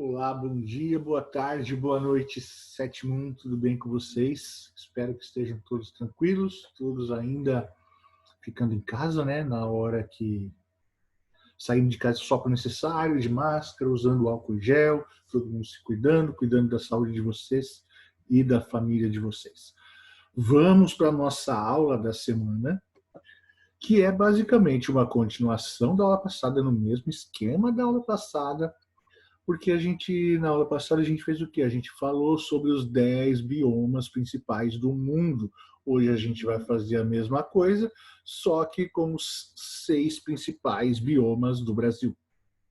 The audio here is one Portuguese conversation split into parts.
Olá, bom dia, boa tarde, boa noite, Sétimo, tudo bem com vocês? Espero que estejam todos tranquilos, todos ainda ficando em casa, né? Na hora que saindo de casa só para o necessário, de máscara, usando álcool em gel, todo mundo se cuidando, cuidando da saúde de vocês e da família de vocês. Vamos para a nossa aula da semana, que é basicamente uma continuação da aula passada, no mesmo esquema da aula passada, porque na aula passada, a gente fez o quê? A gente falou sobre os 10 biomas principais do mundo. Hoje a gente vai fazer a mesma coisa, só que com os 6 principais biomas do Brasil.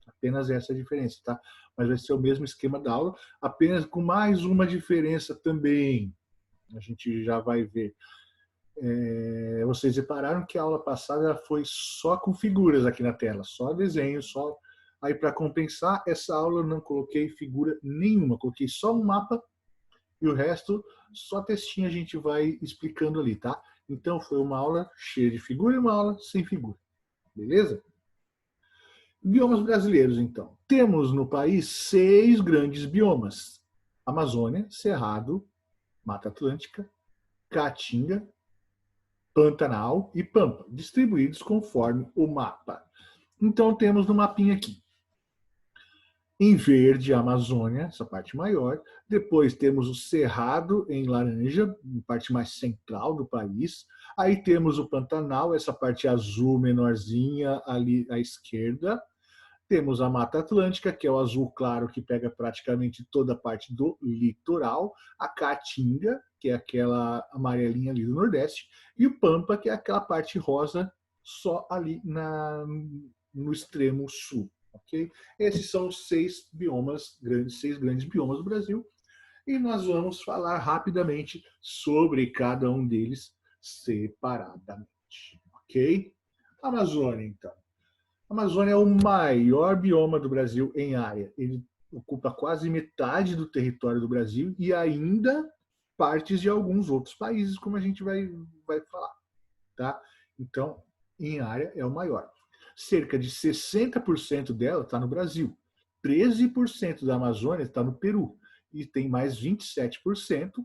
Apenas essa a diferença, tá? Mas vai ser o mesmo esquema da aula, apenas com mais uma diferença também. A gente já vai ver. Vocês repararam que a aula passada foi só com figuras aqui na tela, só desenho, só. Aí, para compensar, essa aula eu não coloquei figura nenhuma, coloquei só um mapa e o resto, só textinho a gente vai explicando ali, tá? Então, foi uma aula cheia de figura e uma aula sem figura, beleza? Biomas brasileiros, então. Temos no país 6 grandes biomas: Amazônia, Cerrado, Mata Atlântica, Caatinga, Pantanal e Pampa, distribuídos conforme o mapa. Então, temos no mapinha aqui. Em verde, a Amazônia, essa parte maior. Depois temos o Cerrado, em laranja, parte mais central do país. Aí temos o Pantanal, essa parte azul menorzinha ali à esquerda. Temos a Mata Atlântica, que é o azul claro, que pega praticamente toda a parte do litoral. A Caatinga, que é aquela amarelinha ali do Nordeste. E o Pampa, que é aquela parte rosa só ali no extremo sul. Okay? Esses são os 6 grandes biomas do Brasil, e nós vamos falar rapidamente sobre cada um deles separadamente. Ok? Amazônia, então. A Amazônia é o maior bioma do Brasil em área. Ele ocupa quase metade do território do Brasil e ainda partes de alguns outros países, como a gente vai falar. Tá? Então, em área, é o maior. Cerca de 60% dela está no Brasil. 13% da Amazônia está no Peru. E tem mais 27%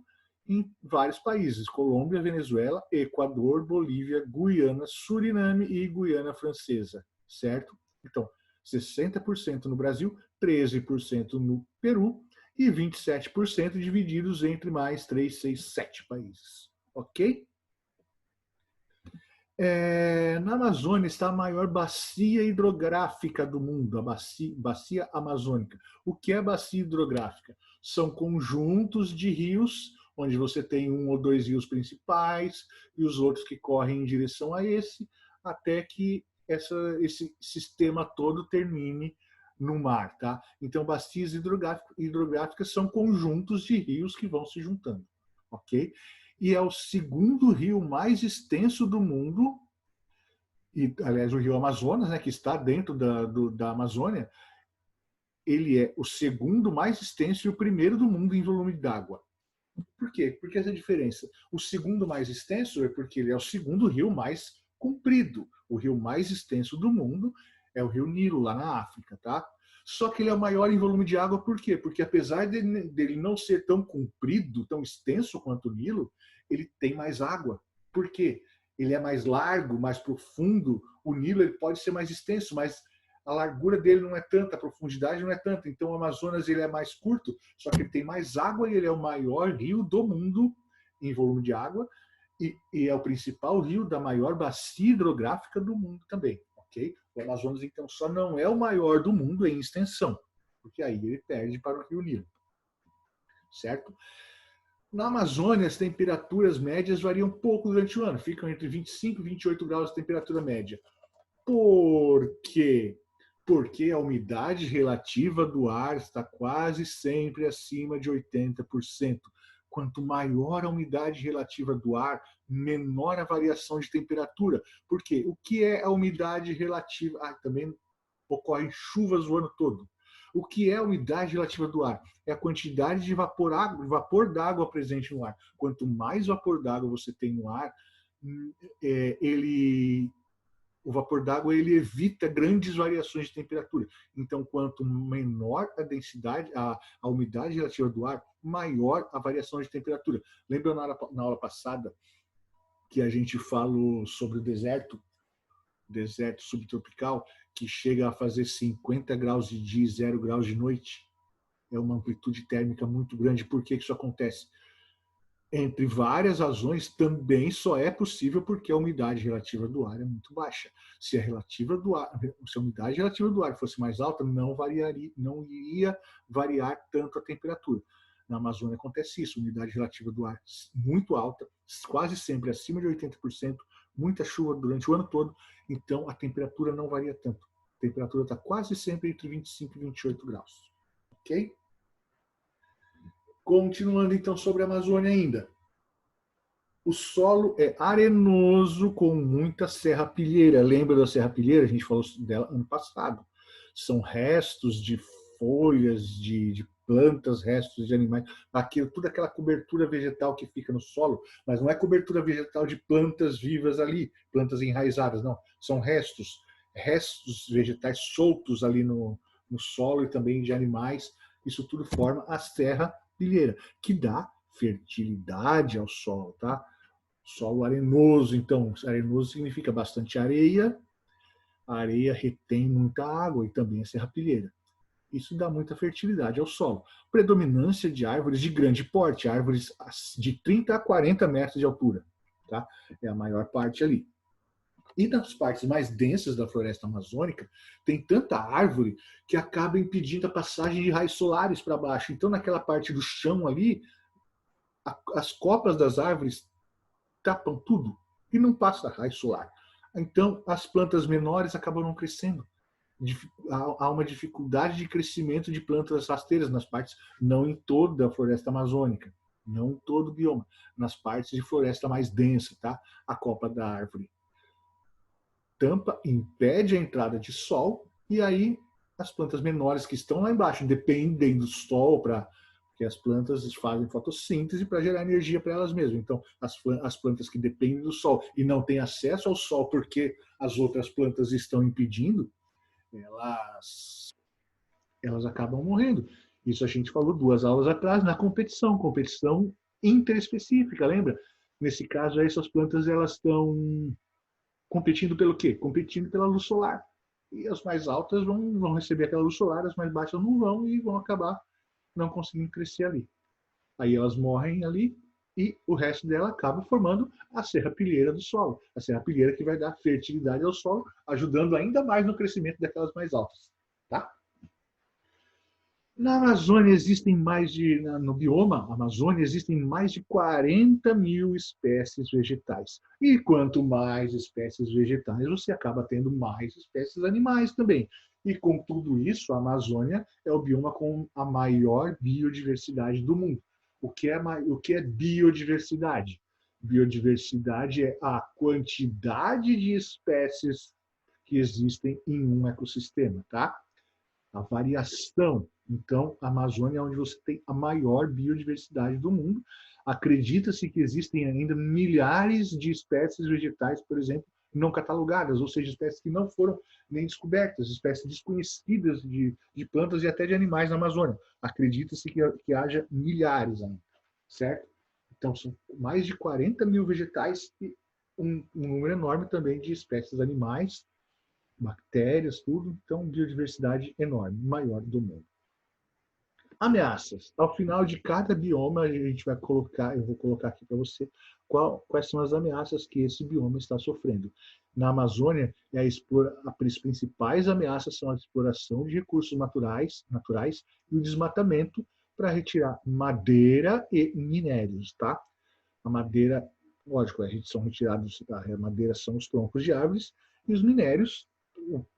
em vários países: Colômbia, Venezuela, Equador, Bolívia, Guiana, Suriname e Guiana Francesa. Certo? Então, 60% no Brasil, 13% no Peru e 27% divididos entre mais 3, 6, 7 países. Ok? Na Amazônia está a maior bacia hidrográfica do mundo, a bacia amazônica. O que é bacia hidrográfica? São conjuntos de rios, onde você tem um ou dois rios principais e os outros que correm em direção a esse, até que esse sistema todo termine no mar. Tá? Então, bacias hidrográficas são conjuntos de rios que vão se juntando. Ok? E é o segundo rio mais extenso do mundo, e, aliás, o rio Amazonas, né, que está dentro da Amazônia, ele é o segundo mais extenso e o primeiro do mundo em volume d'água. Por quê? Por que essa diferença? O segundo mais extenso é porque ele é o segundo rio mais comprido. O rio mais extenso do mundo é o rio Nilo, lá na África, tá? Só que ele é o maior em volume de água, por quê? Porque apesar dele não ser tão comprido, tão extenso quanto o Nilo, ele tem mais água. Por quê? Ele é mais largo, mais profundo. O Nilo ele pode ser mais extenso, mas a largura dele não é tanta, a profundidade não é tanta. Então o Amazonas ele é mais curto, só que ele tem mais água e ele é o maior rio do mundo em volume de água e é o principal rio da maior bacia hidrográfica do mundo também. Okay? O Amazonas, então, só não é o maior do mundo em extensão, porque aí ele perde para o rio Nilo. Certo? Na Amazônia, as temperaturas médias variam pouco durante o ano, ficam entre 25 e 28 graus de temperatura média. Por quê? Porque a umidade relativa do ar está quase sempre acima de 80%. Quanto maior a umidade relativa do ar, menor a variação de temperatura. Por quê? O que é a umidade relativa? Também ocorrem chuvas o ano todo. O que é a umidade relativa do ar? É a quantidade de vapor d'água presente no ar. Quanto mais vapor d'água você tem no ar, ele o vapor d'água ele evita grandes variações de temperatura. Então, quanto menor a densidade, a umidade relativa do ar, maior a variação de temperatura. Lembra na aula passada que a gente falou sobre o deserto subtropical, que chega a fazer 50 graus de dia e 0 graus de noite? É uma amplitude térmica muito grande. Por que isso acontece? Entre várias razões, também só é possível porque a umidade relativa do ar é muito baixa. Se a umidade relativa do ar fosse mais alta, não iria variar tanto a temperatura. Na Amazônia acontece isso, umidade relativa do ar muito alta, quase sempre acima de 80%, muita chuva durante o ano todo, então a temperatura não varia tanto. A temperatura está quase sempre entre 25 e 28 graus. Ok? Continuando então sobre a Amazônia ainda. O solo é arenoso com muita serrapilheira. Lembra da serrapilheira? A gente falou dela ano passado. São restos de folhas, de plantas, restos de animais, toda aquela cobertura vegetal que fica no solo, mas não é cobertura vegetal de plantas vivas ali, plantas enraizadas, não. São restos vegetais soltos ali no solo e também de animais. Isso tudo forma a serrapilheira, que dá fertilidade ao solo, tá? Solo arenoso, então, arenoso significa bastante areia, a areia retém muita água e também a serrapilheira. Isso dá muita fertilidade ao solo. Predominância de árvores de grande porte, árvores de 30 a 40 metros de altura, tá? É a maior parte ali. E nas partes mais densas da floresta amazônica, tem tanta árvore que acaba impedindo a passagem de raios solares para baixo. Então, naquela parte do chão ali, as copas das árvores tapam tudo e não passa raio solar. Então, as plantas menores acabam não crescendo. Há uma dificuldade de crescimento de plantas rasteiras nas partes, não em toda a floresta amazônica, não em todo o bioma, nas partes de floresta mais densa, tá? A copa da árvore tampa, impede a entrada de sol, e aí as plantas menores que estão lá embaixo dependem do sol porque as plantas fazem fotossíntese para gerar energia para elas mesmas. Então, as plantas que dependem do sol e não têm acesso ao sol porque as outras plantas estão impedindo, elas acabam morrendo. Isso a gente falou 2 aulas atrás, na competição interespecífica, lembra? Nesse caso, essas plantas elas estão competindo pelo quê? Competindo pela luz solar. E as mais altas vão receber aquela luz solar, as mais baixas não vão e vão acabar não conseguindo crescer ali. Aí elas morrem ali e o resto dela acaba formando a serrapilheira do solo. A serrapilheira que vai dar fertilidade ao solo, ajudando ainda mais no crescimento daquelas mais altas. Tá? Na Amazônia existem no bioma Amazônia existem mais de 40 mil espécies vegetais. E quanto mais espécies vegetais, você acaba tendo mais espécies animais também. E com tudo isso, a Amazônia é o bioma com a maior biodiversidade do mundo. O que é biodiversidade? Biodiversidade é a quantidade de espécies que existem em um ecossistema, tá? A variação. Então, a Amazônia é onde você tem a maior biodiversidade do mundo. Acredita-se que existem ainda milhares de espécies vegetais, por exemplo, não catalogadas, ou seja, espécies que não foram nem descobertas, espécies desconhecidas de plantas e até de animais na Amazônia. Acredita-se que haja milhares ainda, certo? Então, são mais de 40 mil vegetais e um número enorme também de espécies animais, bactérias, tudo. Então, biodiversidade enorme, maior do mundo. Ameaças. Ao final de cada bioma, eu vou colocar aqui para você quais são as ameaças que esse bioma está sofrendo. Na Amazônia, as principais ameaças são a exploração de recursos naturais e o desmatamento para retirar madeira e minérios, tá? A madeira, lógico, são retirados, a madeira são os troncos de árvores e os minérios,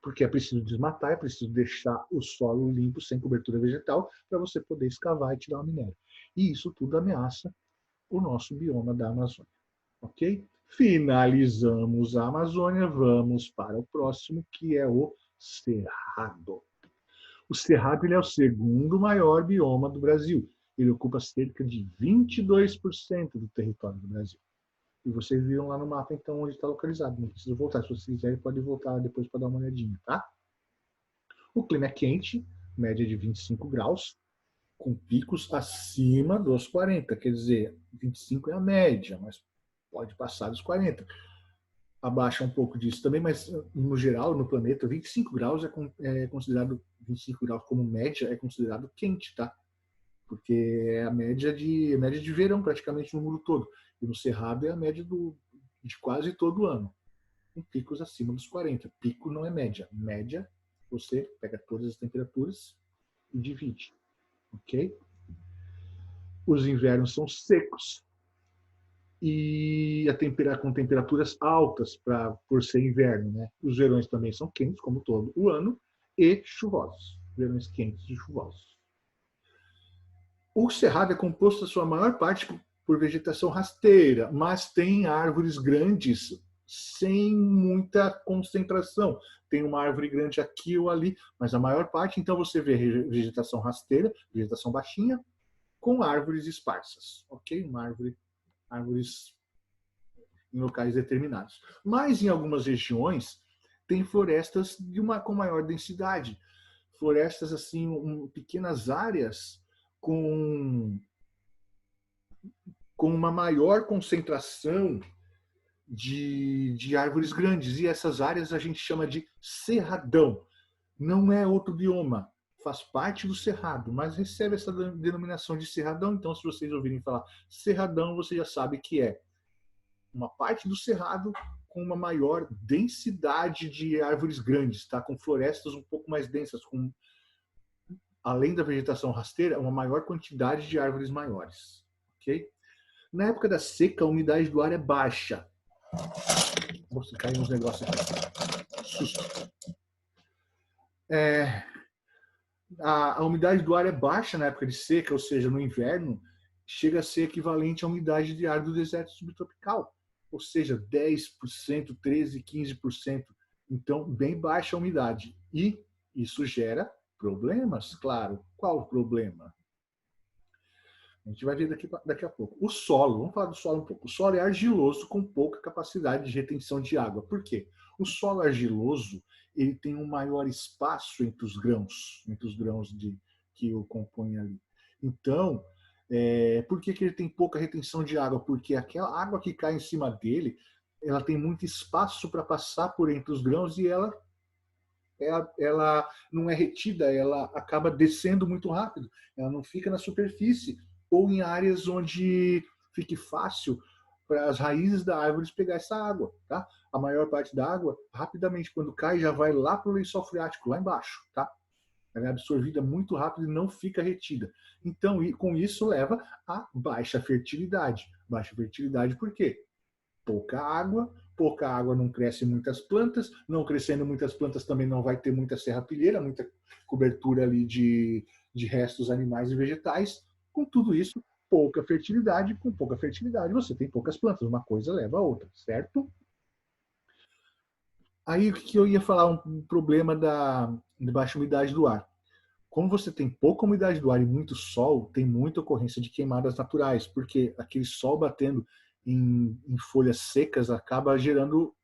porque é preciso desmatar, é preciso deixar o solo limpo, sem cobertura vegetal, para você poder escavar e tirar o minério. E isso tudo ameaça o nosso bioma da Amazônia. Ok? Finalizamos a Amazônia, vamos para o próximo, que é o Cerrado. O Cerrado ele é o segundo maior bioma do Brasil. Ele ocupa cerca de 22% do território do Brasil. E vocês viram lá no mapa, então, onde está localizado. Não precisa voltar. Se vocês quiserem, pode voltar depois para dar uma olhadinha, tá? O clima é quente, média de 25 graus, com picos acima dos 40. Quer dizer, 25 é a média, mas pode passar dos 40. Abaixa um pouco disso também, mas no geral, no planeta, 25 graus é considerado, 25 graus como média é considerado quente, tá? Porque é a média de verão praticamente no mundo todo. E no Cerrado é a média de quase todo ano, com picos acima dos 40. Pico não é média. Média, você pega todas as temperaturas e divide, ok? Os invernos são secos e com temperaturas altas por ser inverno, né? Os verões também são quentes, como todo o ano, e chuvosos. Verões quentes e chuvosos. O Cerrado é composto, a sua maior parte, por vegetação rasteira, mas tem árvores grandes sem muita concentração. Tem uma árvore grande aqui ou ali, mas a maior parte, então você vê vegetação rasteira, vegetação baixinha, com árvores esparsas, ok? Árvores em locais determinados. Mas em algumas regiões tem florestas com maior densidade, florestas assim, pequenas áreas com uma maior concentração de árvores grandes. E essas áreas a gente chama de cerradão. Não é outro bioma, faz parte do cerrado, mas recebe essa denominação de cerradão. Então, se vocês ouvirem falar cerradão, você já sabe que é uma parte do cerrado com uma maior densidade de árvores grandes, tá? Com florestas um pouco mais densas, com, além da vegetação rasteira, uma maior quantidade de árvores maiores. Ok? Na época da seca, a umidade do ar é baixa. Nossa, caiu uns negócios aqui. Susto. A umidade do ar é baixa na época de seca, ou seja, no inverno, chega a ser equivalente à umidade de ar do deserto subtropical, ou seja, 10%, 13%, 15%. Então, bem baixa a umidade. E isso gera problemas, claro. Qual o problema? A gente vai ver daqui a pouco. O solo, vamos falar do solo um pouco. O solo é argiloso com pouca capacidade de retenção de água. Por quê? O solo argiloso ele tem um maior espaço entre os grãos que o compõem ali. Então, por que ele tem pouca retenção de água? Porque aquela água que cai em cima dele, ela tem muito espaço para passar por entre os grãos e ela não é retida, ela acaba descendo muito rápido. Ela não fica na superfície ou em áreas onde fique fácil para as raízes da árvore pegar essa água, tá? A maior parte da água, rapidamente, quando cai, já vai lá para o lençol freático, lá embaixo, tá? Ela é absorvida muito rápido e não fica retida. Então, com isso, leva a baixa fertilidade. Baixa fertilidade por quê? Pouca água não cresce muitas plantas, não crescendo muitas plantas também não vai ter muita serrapilheira, muita cobertura ali de restos animais e vegetais. Com tudo isso, pouca fertilidade, com pouca fertilidade você tem poucas plantas, uma coisa leva a outra, certo? Aí o que eu ia falar, um problema de baixa umidade do ar. Como você tem pouca umidade do ar e muito sol, tem muita ocorrência de queimadas naturais, porque aquele sol batendo em folhas secas acaba gerando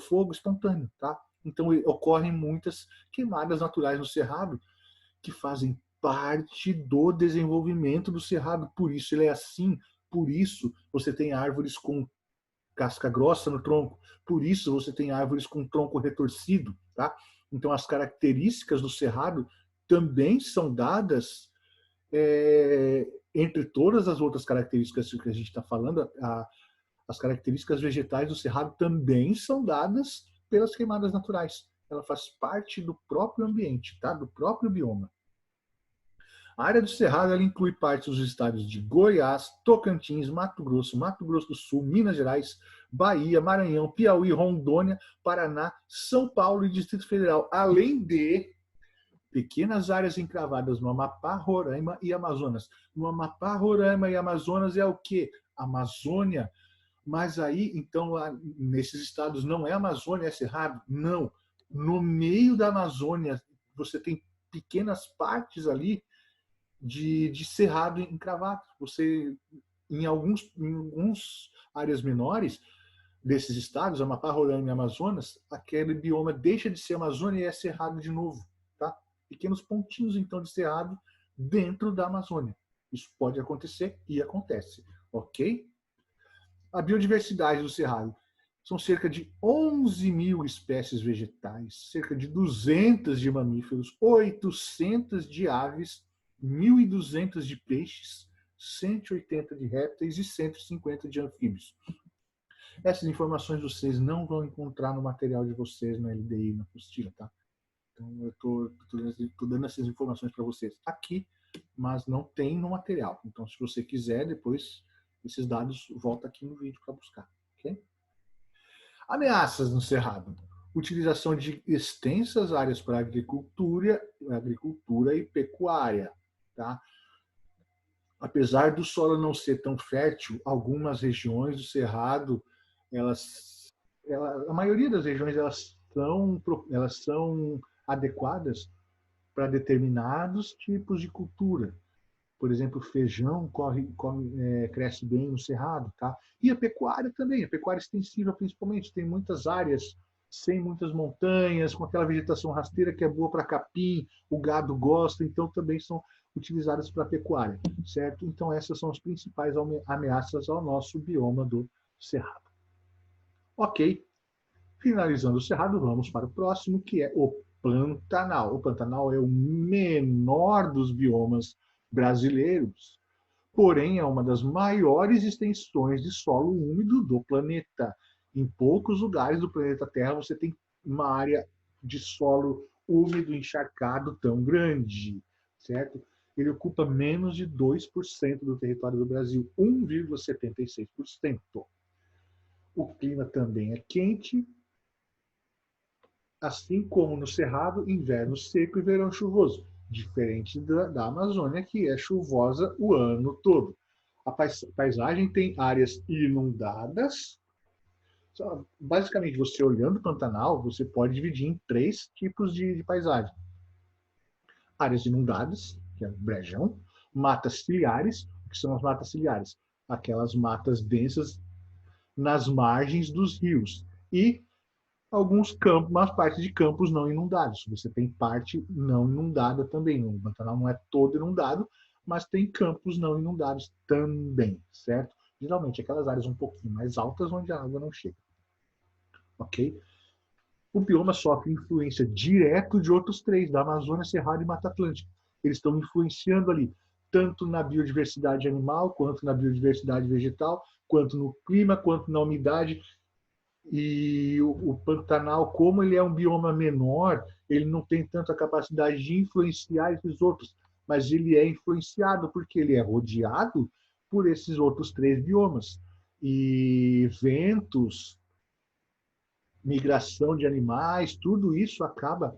fogo espontâneo, tá? Então ocorrem muitas queimadas naturais no cerrado que fazem parte do desenvolvimento do cerrado, por isso ele é assim, por isso você tem árvores com casca grossa no tronco, por isso você tem árvores com tronco retorcido, tá? Então as características do cerrado também são dadas entre todas as outras características que a gente está falando, as características vegetais do cerrado também são dadas pelas queimadas naturais. Ela faz parte do próprio ambiente, tá? Do próprio bioma. A área do Cerrado ela inclui partes dos estados de Goiás, Tocantins, Mato Grosso do Sul, Minas Gerais, Bahia, Maranhão, Piauí, Rondônia, Paraná, São Paulo e Distrito Federal, além de pequenas áreas encravadas no Amapá, Roraima e Amazonas. No Amapá, Roraima e Amazonas é o quê? Amazônia. Mas aí, então, lá, nesses estados não é Amazônia, é Cerrado? Não. No meio da Amazônia, você tem pequenas partes ali de cerrado encravado. Você em alguns áreas menores desses estados, Amapá, Roraima e Amazonas, aquele bioma deixa de ser Amazônia e é cerrado de novo, tá? Pequenos pontinhos, então, de cerrado dentro da Amazônia. Isso pode acontecer e acontece, ok? A biodiversidade do cerrado são cerca de 11 mil espécies vegetais, cerca de 200 de mamíferos, 800 de aves, 1.200 de peixes, 180 de répteis e 150 de anfíbios. Essas informações vocês não vão encontrar no material de vocês, na LDI, na apostila, tá? Então, eu estou dando essas informações para vocês aqui, mas não tem no material. Então, se você quiser, depois, esses dados, volta aqui no vídeo para buscar, ok? Ameaças no Cerrado. Utilização de extensas áreas para agricultura e pecuária, tá? Apesar do solo não ser tão fértil, algumas regiões do Cerrado, a maioria das regiões elas são adequadas para determinados tipos de cultura. Por exemplo, feijão cresce bem no cerrado, tá? E a pecuária também, a pecuária extensiva principalmente, tem muitas áreas sem muitas montanhas, com aquela vegetação rasteira que é boa para capim, o gado gosta, então também são utilizadas para pecuária, certo? Então essas são as principais ameaças ao nosso bioma do cerrado. Ok, finalizando o cerrado, vamos para o próximo, que é o Pantanal. O Pantanal é o menor dos biomas brasileiros, porém é uma das maiores extensões de solo úmido do planeta. Em poucos lugares do planeta Terra você tem uma área de solo úmido encharcado tão grande, certo? Ele ocupa menos de 2% do território do Brasil, 1,76%. O clima também é quente, assim como no Cerrado, inverno seco e verão chuvoso, diferente da Amazônia, que é chuvosa o ano todo. A paisagem tem áreas inundadas. Basicamente, você olhando o Pantanal, você pode dividir em 3 tipos de paisagem. Áreas inundadas, que é o brejão, matas ciliares, o que são as matas ciliares? Aquelas matas densas nas margens dos rios. E alguns campos, umas partes de campos não inundados. Você tem parte não inundada também. O Pantanal não é todo inundado, mas tem campos não inundados também, certo? Geralmente aquelas áreas um pouquinho mais altas onde a água não chega. Ok? O bioma sofre influência direta de outros 3, da Amazônia, Cerrado e Mata Atlântica. Eles estão influenciando ali, tanto na biodiversidade animal, quanto na biodiversidade vegetal, quanto no clima, quanto na umidade. E o Pantanal, como ele é um bioma menor, ele não tem tanta capacidade de influenciar esses outros, mas ele é influenciado porque ele é rodeado por esses outros 3 biomas. E ventos, migração de animais, tudo isso acaba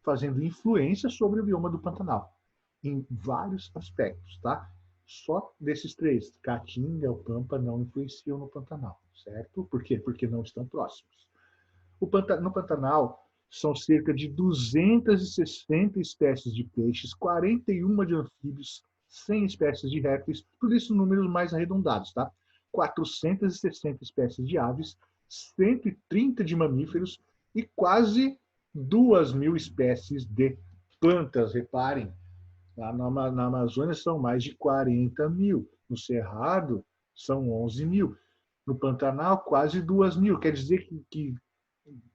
fazendo influência sobre o bioma do Pantanal, em vários aspectos, tá? Só desses 3, Caatinga, o Pampa, não influenciam no Pantanal, certo? Por quê? Porque não estão próximos. No Pantanal, são cerca de 260 espécies de peixes, 41 de anfíbios, 100 espécies de répteis, tudo isso números mais arredondados, tá? 460 espécies de aves, 130 de mamíferos e quase 2.000 espécies de plantas. Reparem, lá na Amazônia são mais de 40 mil, no Cerrado são 11 mil, no Pantanal quase 2.000. Quer dizer que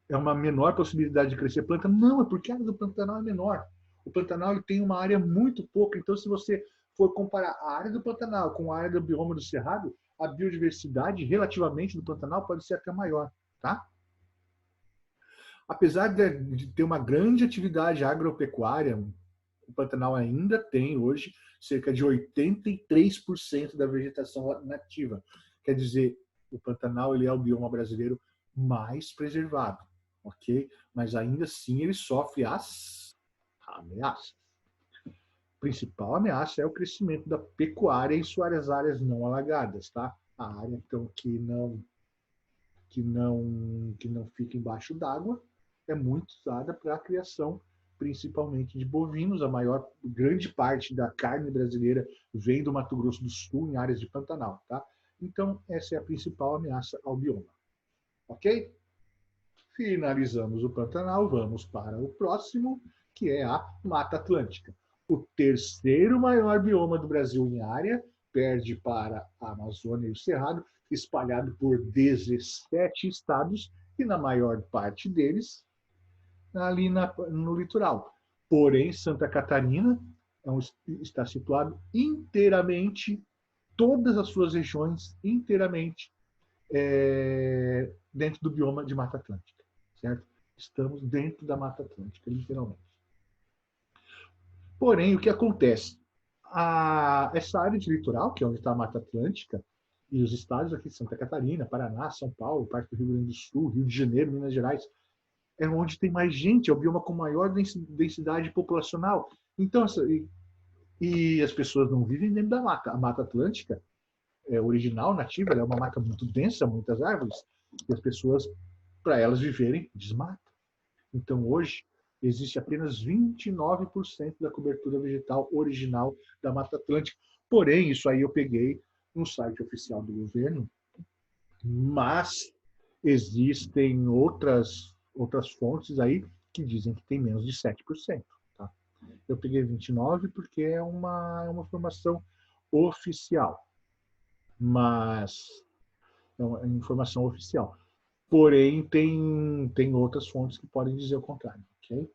é uma menor possibilidade de crescer planta? Não, é porque a área do Pantanal é menor. O Pantanal ele tem uma área muito pouca, então se você for comparar a área do Pantanal com a área do bioma do Cerrado, a biodiversidade relativamente do Pantanal pode ser até maior, tá? Apesar de ter uma grande atividade agropecuária, o Pantanal ainda tem hoje cerca de 83% da vegetação nativa. Quer dizer, o Pantanal ele é o bioma brasileiro mais preservado, ok? Mas ainda assim ele sofre as ameaças. A principal ameaça é o crescimento da pecuária em suas áreas não alagadas, tá? A área então que não fica embaixo d'água é muito usada para a criação principalmente de bovinos. A grande parte da carne brasileira vem do Mato Grosso do Sul, em áreas de Pantanal, tá? Então, essa é a principal ameaça ao bioma. Ok? Finalizamos o Pantanal, vamos para o próximo, que é a Mata Atlântica. O terceiro maior bioma do Brasil em área, perde para a Amazônia e o Cerrado, espalhado por 17 estados, e na maior parte deles ali no litoral. Porém, Santa Catarina está situado inteiramente, todas as suas regiões inteiramente dentro do bioma de Mata Atlântica, certo? Estamos dentro da Mata Atlântica, literalmente. Porém, o que acontece? Essa área de litoral, que é onde está a Mata Atlântica, e os estados aqui, Santa Catarina, Paraná, São Paulo, parte do Rio Grande do Sul, Rio de Janeiro, Minas Gerais, é onde tem mais gente, é o bioma com maior densidade populacional. Então, e as pessoas não vivem dentro da mata. A Mata Atlântica é original, nativa, ela é uma mata muito densa, muitas árvores, e as pessoas, para elas viverem, desmatam. Então, hoje, existe apenas 29% da cobertura vegetal original da Mata Atlântica. Porém, isso aí eu peguei no site oficial do governo, mas existem outras fontes aí que dizem que tem menos de 7%. Tá? Eu peguei 29% porque é uma informação oficial, mas é uma informação oficial. Porém, tem outras fontes que podem dizer o contrário. Okay?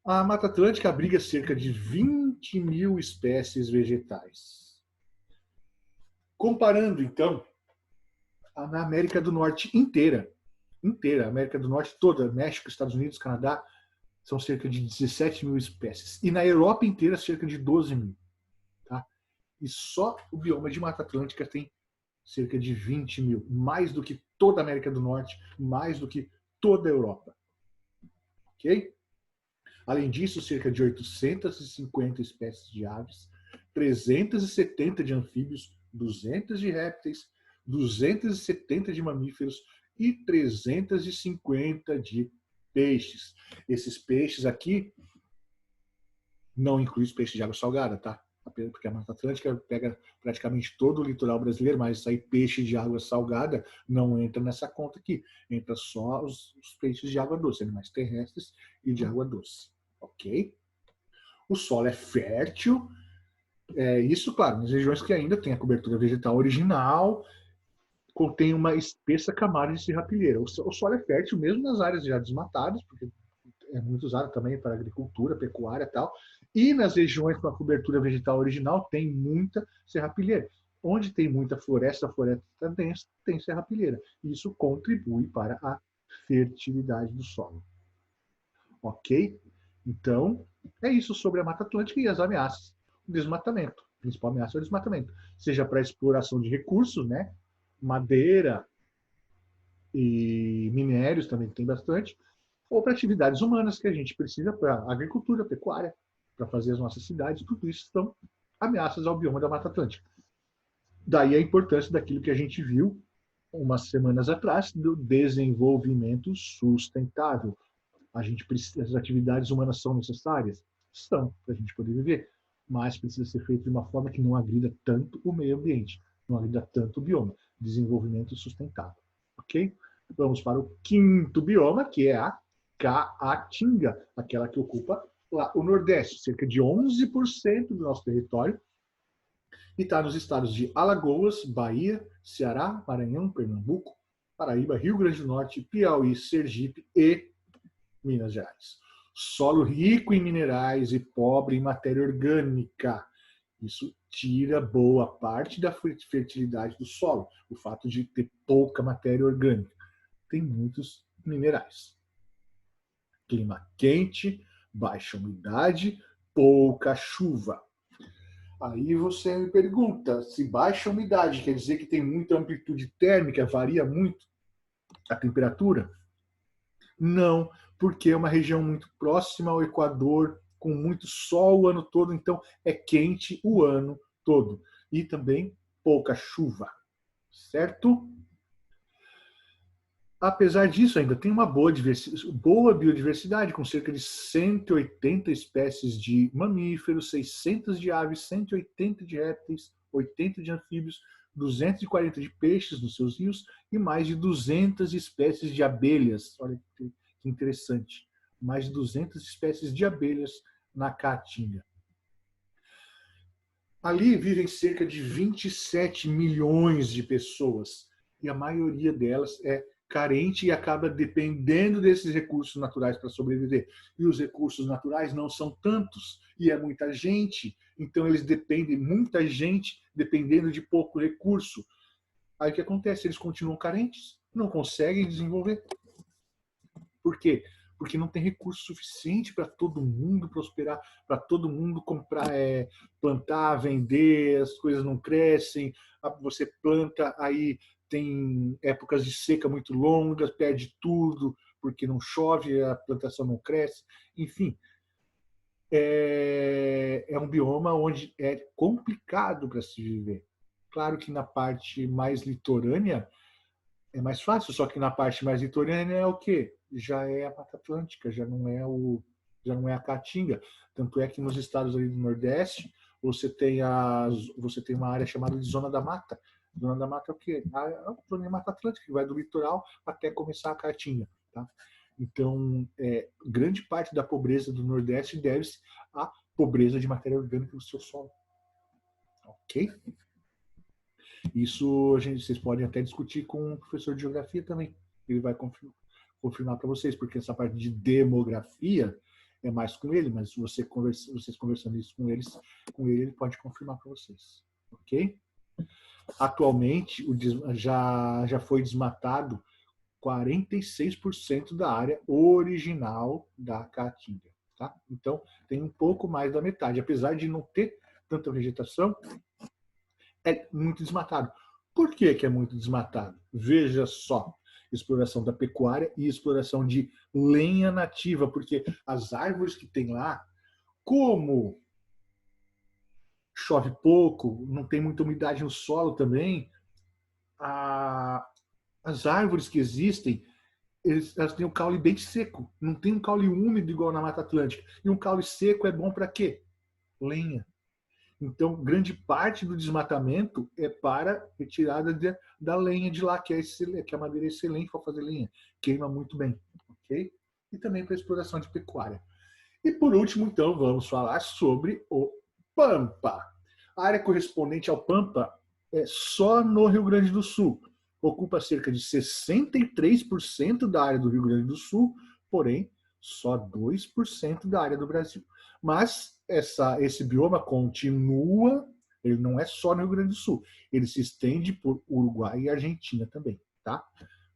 A Mata Atlântica abriga cerca de 20 mil espécies vegetais. Comparando, então, na América do Norte inteira, a América do Norte toda, México, Estados Unidos, Canadá, são cerca de 17 mil espécies. E na Europa inteira, cerca de 12 mil. Tá? E só o bioma de Mata Atlântica tem cerca de 20 mil. Mais do que toda a América do Norte, mais do que toda a Europa. Ok? Além disso, cerca de 850 espécies de aves, 370 de anfíbios, 200 de répteis, 270 de mamíferos e 350 de peixes. Esses peixes aqui não incluem os peixes de água salgada, tá? Porque a Mata Atlântica pega praticamente todo o litoral brasileiro, mas isso aí, peixe de água salgada, não entra nessa conta aqui. Entra só os peixes de água doce, animais terrestres e de água doce. Ok? O solo é fértil, isso, claro, nas regiões que ainda tem a cobertura vegetal original, contém uma espessa camada de serrapilheira. O solo é fértil mesmo nas áreas já desmatadas, porque é muito usado também para agricultura, pecuária e tal, e nas regiões com a cobertura vegetal original tem muita serrapilheira. Onde tem muita floresta densa, tem serrapilheira. Isso contribui para a fertilidade do solo. Ok? Então, é isso sobre a Mata Atlântica e as ameaças. O desmatamento. A principal ameaça é o desmatamento. Seja para exploração de recursos, né? Madeira e minérios também tem bastante, ou para atividades humanas que a gente precisa para agricultura, pecuária, para fazer as nossas cidades, tudo isso são ameaças ao bioma da Mata Atlântica. Daí a importância daquilo que a gente viu umas semanas atrás, do desenvolvimento sustentável. As atividades humanas são necessárias? São, para a gente poder viver, mas precisa ser feito de uma forma que não agrida tanto o meio ambiente, não agrida tanto o bioma. Desenvolvimento sustentável. Ok? Vamos para o quinto bioma, que é a Caatinga, aquela que ocupa lá o Nordeste, cerca de 11% do nosso território, e está nos estados de Alagoas, Bahia, Ceará, Maranhão, Pernambuco, Paraíba, Rio Grande do Norte, Piauí, Sergipe e Minas Gerais. Solo rico em minerais e pobre em matéria orgânica. Isso tira boa parte da fertilidade do solo, o fato de ter pouca matéria orgânica. Tem muitos minerais. Clima quente, baixa umidade, pouca chuva. Aí você me pergunta, se baixa umidade quer dizer que tem muita amplitude térmica, varia muito a temperatura? Não, porque é uma região muito próxima ao Equador, com muito sol o ano todo, então é quente o ano todo. E também pouca chuva, certo? Apesar disso, ainda tem uma boa biodiversidade, com cerca de 180 espécies de mamíferos, 600 de aves, 180 de répteis, 80 de anfíbios, 240 de peixes nos seus rios e mais de 200 espécies de abelhas. Olha que interessante. Mais de 200 espécies de abelhas na Caatinga. Ali vivem cerca de 27 milhões de pessoas e a maioria delas é carente e acaba dependendo desses recursos naturais para sobreviver. E os recursos naturais não são tantos e é muita gente, então eles dependem, muita gente dependendo de pouco recurso. Aí o que acontece? Eles continuam carentes, não conseguem desenvolver. Por quê? Porque não tem recurso suficiente para todo mundo prosperar, para todo mundo comprar, plantar, vender, as coisas não crescem, você planta, aí tem épocas de seca muito longas, perde tudo, porque não chove, a plantação não cresce, enfim. É um bioma onde é complicado para se viver. Claro que na parte mais litorânea é mais fácil, só que na parte mais litorânea é o quê? Já é a Mata Atlântica, já não é a Caatinga. Tanto é que nos estados ali do Nordeste você tem uma área chamada de Zona da Mata. Zona da Mata é o quê? A zona da Mata Atlântica, que vai do litoral até começar a Caatinga. Tá? Então, grande parte da pobreza do Nordeste deve-se à pobreza de matéria orgânica do seu solo. Ok? Isso vocês podem até discutir com o professor de geografia também. Ele vai confirmar para vocês, porque essa parte de demografia é mais com ele, mas vocês conversando isso com ele pode confirmar para vocês. Ok? Atualmente, já foi desmatado 46% da área original da Caatinga. Tá? Então, tem um pouco mais da metade. Apesar de não ter tanta vegetação, é muito desmatado. Por que é muito desmatado? Veja só, exploração da pecuária e exploração de lenha nativa, porque as árvores que tem lá, como chove pouco, não tem muita umidade no solo também, as árvores que existem, elas têm um caule bem seco, não tem um caule úmido igual na Mata Atlântica. E um caule seco é bom para quê? Lenha. Então, grande parte do desmatamento é para retirada da lenha de lá, que é a madeira excelente para fazer lenha. Queima muito bem. Okay? E também para exploração de pecuária. E por último, então, vamos falar sobre o Pampa. A área correspondente ao Pampa é só no Rio Grande do Sul. Ocupa cerca de 63% da área do Rio Grande do Sul, porém, só 2% da área do Brasil. Mas esse bioma continua, ele não é só no Rio Grande do Sul, ele se estende por Uruguai e Argentina também, tá?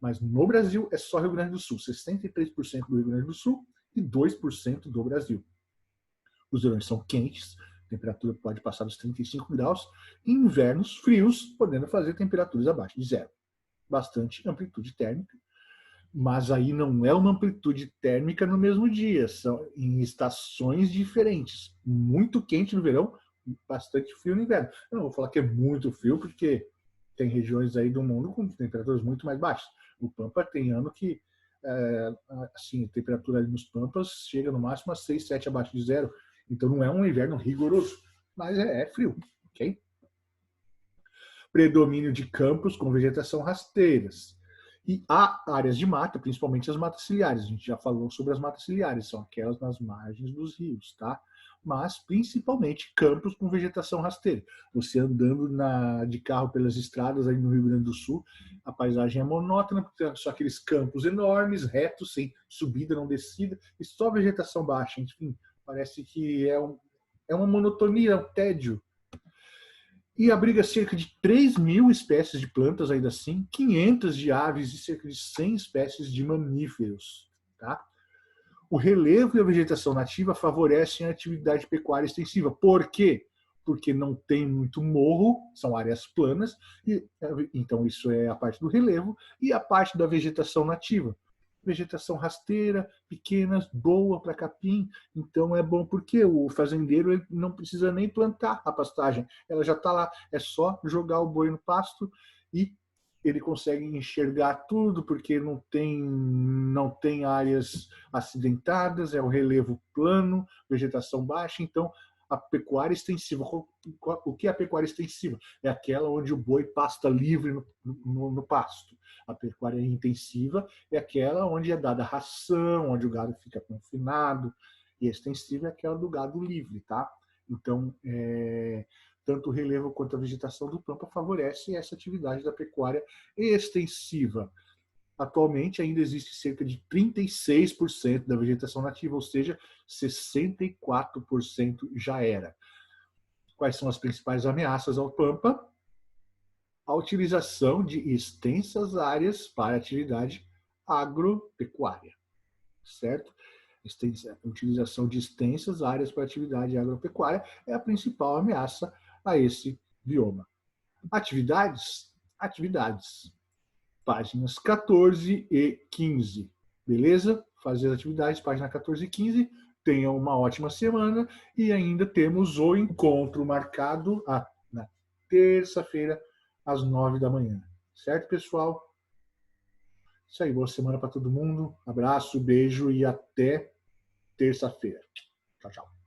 Mas no Brasil é só Rio Grande do Sul, 63% do Rio Grande do Sul e 2% do Brasil. Os verões são quentes, a temperatura pode passar dos 35 graus, e invernos frios, podendo fazer temperaturas abaixo de zero. Bastante amplitude térmica, mas aí não é uma amplitude térmica no mesmo dia, são em estações diferentes. Muito quente no verão, bastante frio no inverno. Eu não vou falar que é muito frio, porque tem regiões aí do mundo com temperaturas muito mais baixas. O Pampa tem ano que assim, a temperatura ali nos Pampas chega no máximo a 6, 7 abaixo de zero. Então não é um inverno rigoroso, mas é frio, ok? Predomínio de campos com vegetação rasteiras. E há áreas de mata, principalmente as matas ciliares. A gente já falou sobre as matas ciliares, são aquelas nas margens dos rios, tá? Mas principalmente campos com vegetação rasteira. Você andando de carro pelas estradas aí no Rio Grande do Sul, a paisagem é monótona, porque são aqueles campos enormes, retos, sem subida, não descida, e só vegetação baixa. Enfim, parece que é uma monotonia, é um tédio. E abriga cerca de 3.000 espécies de plantas, ainda assim, 500 de aves e cerca de 100 espécies de mamíferos. Tá? O relevo e a vegetação nativa favorecem a atividade pecuária extensiva. Por quê? Porque não tem muito morro, são áreas planas, então isso é a parte do relevo, e a parte da vegetação nativa. Vegetação rasteira, pequenas, boa para capim, então é bom porque o fazendeiro ele não precisa nem plantar a pastagem, ela já está lá, é só jogar o boi no pasto e ele consegue enxergar tudo porque não tem áreas acidentadas, é o relevo plano, vegetação baixa, então a pecuária extensiva. O que é a pecuária extensiva? É aquela onde o boi pasta livre no pasto. A pecuária intensiva é aquela onde é dada ração, onde o gado fica confinado, e a extensiva é aquela do gado livre, tá? Então, tanto o relevo quanto a vegetação do pampa favorecem essa atividade da pecuária extensiva. Atualmente ainda existe cerca de 36% da vegetação nativa, ou seja, 64% já era. Quais são as principais ameaças ao pampa? A utilização de extensas áreas para atividade agropecuária, certo? A utilização de extensas áreas para atividade agropecuária é a principal ameaça a esse bioma. Atividades. Páginas 14 e 15. Beleza? Fazer as atividades, página 14 e 15. Tenham uma ótima semana e ainda temos o encontro marcado na terça-feira, às 9 da manhã. Certo, pessoal? Isso aí, boa semana para todo mundo. Abraço, beijo e até terça-feira. Tchau, tchau.